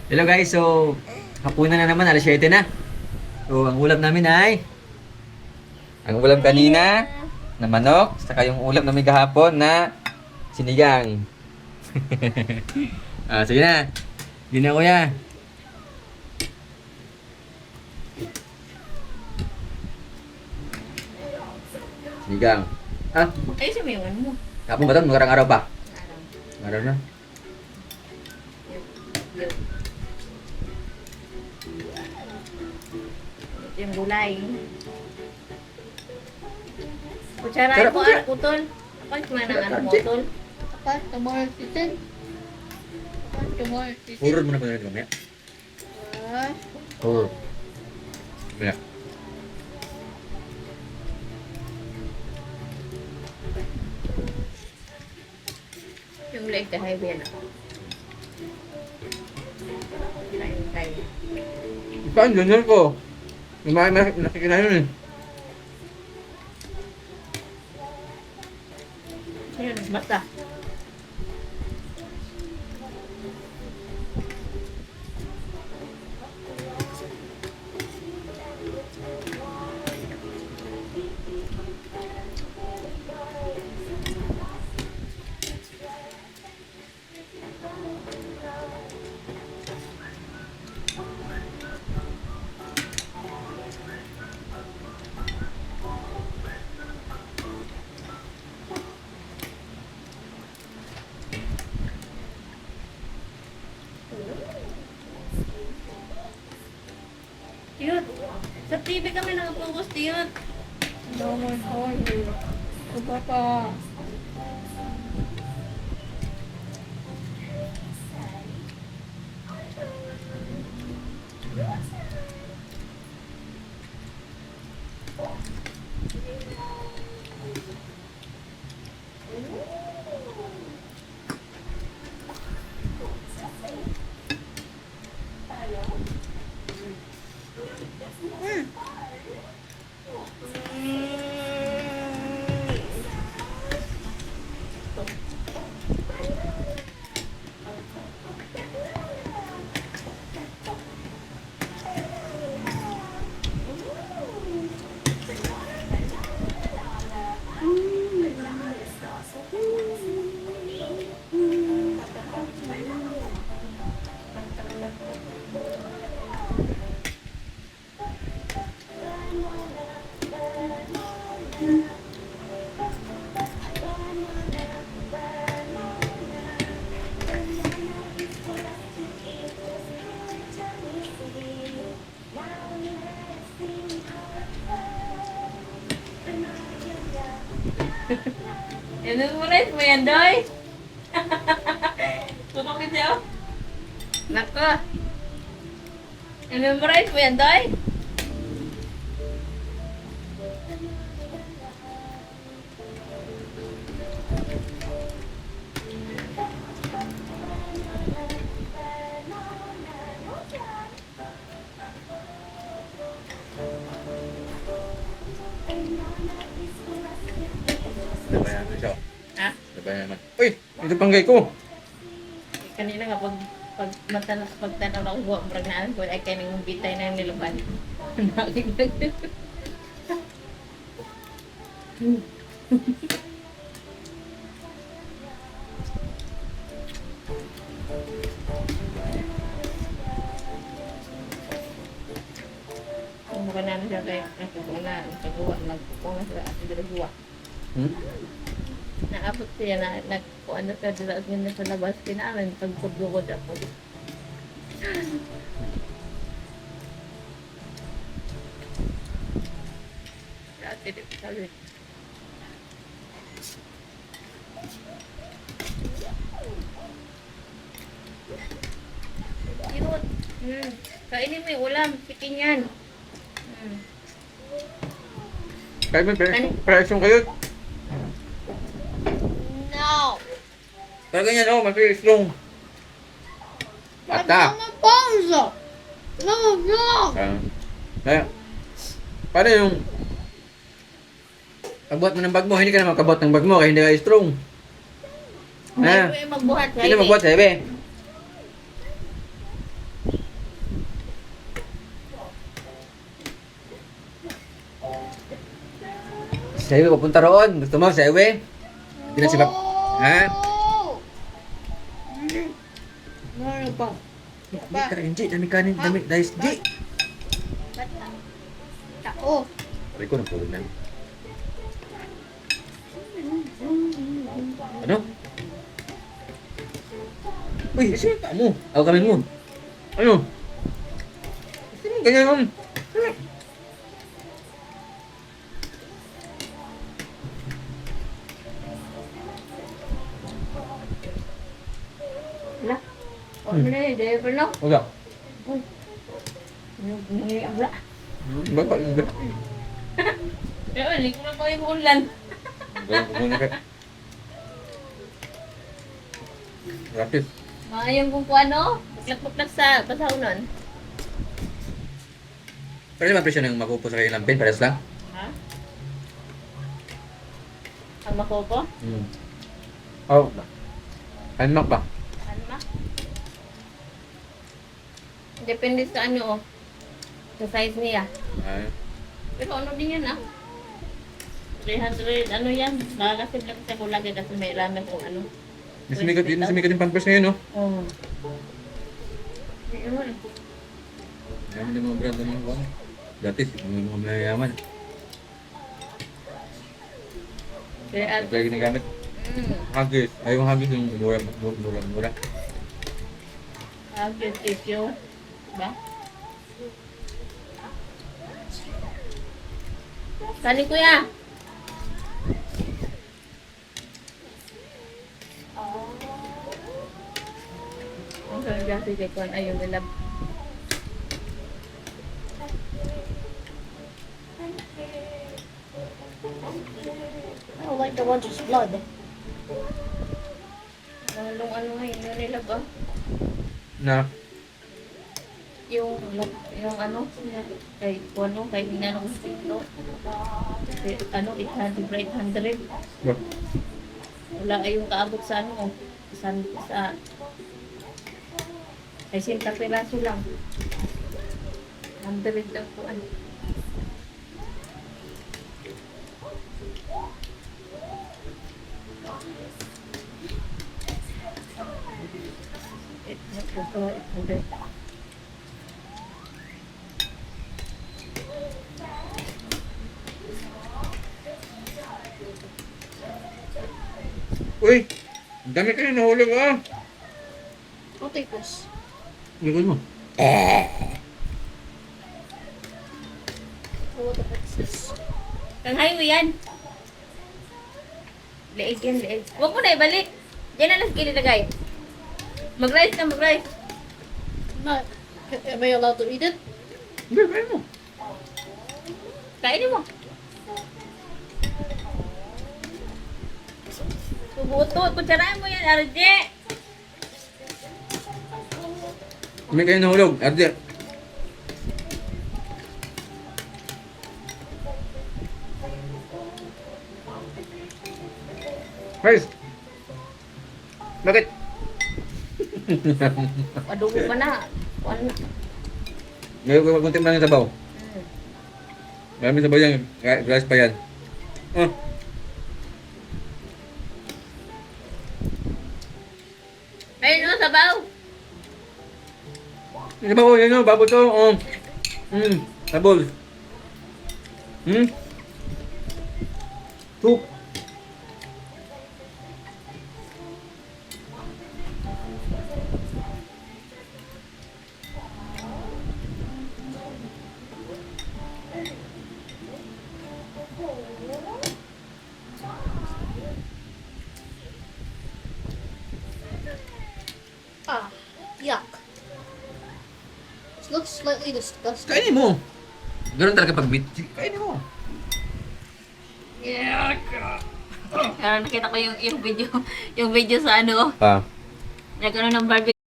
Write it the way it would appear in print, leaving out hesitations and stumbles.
Hello guys, so hapunan na naman, alas 7 na. So ang ulam namin ay ang ulam kanina na manok, saka yung ulam namin kahapon na sinigang. Sige na. Hindi na kuya. Sinigang. Ay, sumiwan mo. Kapon ba ito? Magarang araw pa? Araw na. Yung gulay. Kutsara Sarap ko, kutsara. putol. Apa cuma nang putol? Apa tomorrow season? Apa tomorrow season? Purur mo na pa rin mamaya. Ah, Purur. Mamaya. Yung leg ka hay bien. Kay. Saan? Ganyan ko. Nakikita yun eh. Yun, basta. Yun. Sa TV kami nakapokus yun. no more hungry. So, Papa. Memorize mo yan, Doy? Tutok siya. Nako. Memorize mo yan, Doy? Sabayan na siya. Ha? Sabayan naman. Uy! Ito panggay ko! Kanina nga pagtanaw na uwa, marag naan ko, ay kaya nang bitay na yung niluban. Kung mukha namin siya kaya nagkukuha, nagkukuha sila at nagkukuha. Naabot siya na nagkuha na siya dila at yun sa labas kinamin pagkudukod ako. Dati di ko sabi. Yun. Kainin mo yung ulam. Pikin yan. Kaya may preaction kayo. No. Kaya ganyan oh, may preaction. Bata. Mama pausa. No, no. Kaya, paano yung pagbuhat mo ng bag mo, hindi ka na makabuhat ng bag mo kaya hindi ka strong. May magbuhat. Sino magbuhat sa ebe? Si Ewe papunta roon. Gusto mo si Ewe? Hindi na si Pap... Ha? Ano pa? Hindi ka, Enji. Dami kanin. Dami. Dahil, Enji. Ba't ang Tako. Sabi ko, napulog na. Ano? Uy, isa yung paa mo. Ako kami mo. Ano? Sino ganyan mo? Wala. Ano na yun? Driver no? Wala. Wala. Ba't pa? Pero hindi ko na ko yung ulan. Muna ka. Rapid. Mayang kung ano? Buklak-buklak sa basaunon. Pero naman presyo ng makupo sa kailang pin. Pares lang. Ha? Ang makopo? Oh. Ano pa? Ano ma? Depende sa ano oh. Sa size niya. Ay. Pero ano din yan ah. 300, ano yan? Nakagasib lang sa kulagay kasi may ramen kung ano. Nasumikat yung pampers ngayon, no? Oo. Ayun. Yaman yung mga brand ng mga kuwan. Dati, yung mga mayayaman. Kaya at... Ito yung ginagamit. Hagis. Ay, yung hagis yung mura. Agad tissue. Diba? Kani kuya? Ang ganda si Jekon. Ayun nila. I don't like the ones with blood. Anong ano ngayon yun nila ba? Na? Yung ano, kay ano, kay Ninanong Sito. Ano, 800 by 800. Wala ay yung kaabot sa ano, sa ay 50 piraso lang. 100 lang po ano. Ito, 800. Uy! Ang dami kayo nahulog, ah! I'll take this. Likod mo. Oh, what the heck is this? Kang highway yan. Leeg yan, leeg. Huwag mo na ibalik. Diyan na lang nilagay. Mag-rice na, mag-rice. Not. Am I allowed to eat it? Hindi, kaya mo. Kainin mo. Subutot. Kutsarain mo yan, RJ. May kayo nahulog. Arde. Guys! Bakit? Padugo ka na. Ano? Ngayon, kunti lang yung sabaw. Maraming sabaw yan. Glass pa yan. Oh. Ayun o, sabaw. Yung sabaw, yan o. Babo to. Oh. Sabol. Soup. Ah, yuck. This looks slightly disgusting. Kainin mo. Ganun talaga pag meat. Kainin mo. Nakita ko yung video sa ano. Ah. Nagkaroon ng barbecue.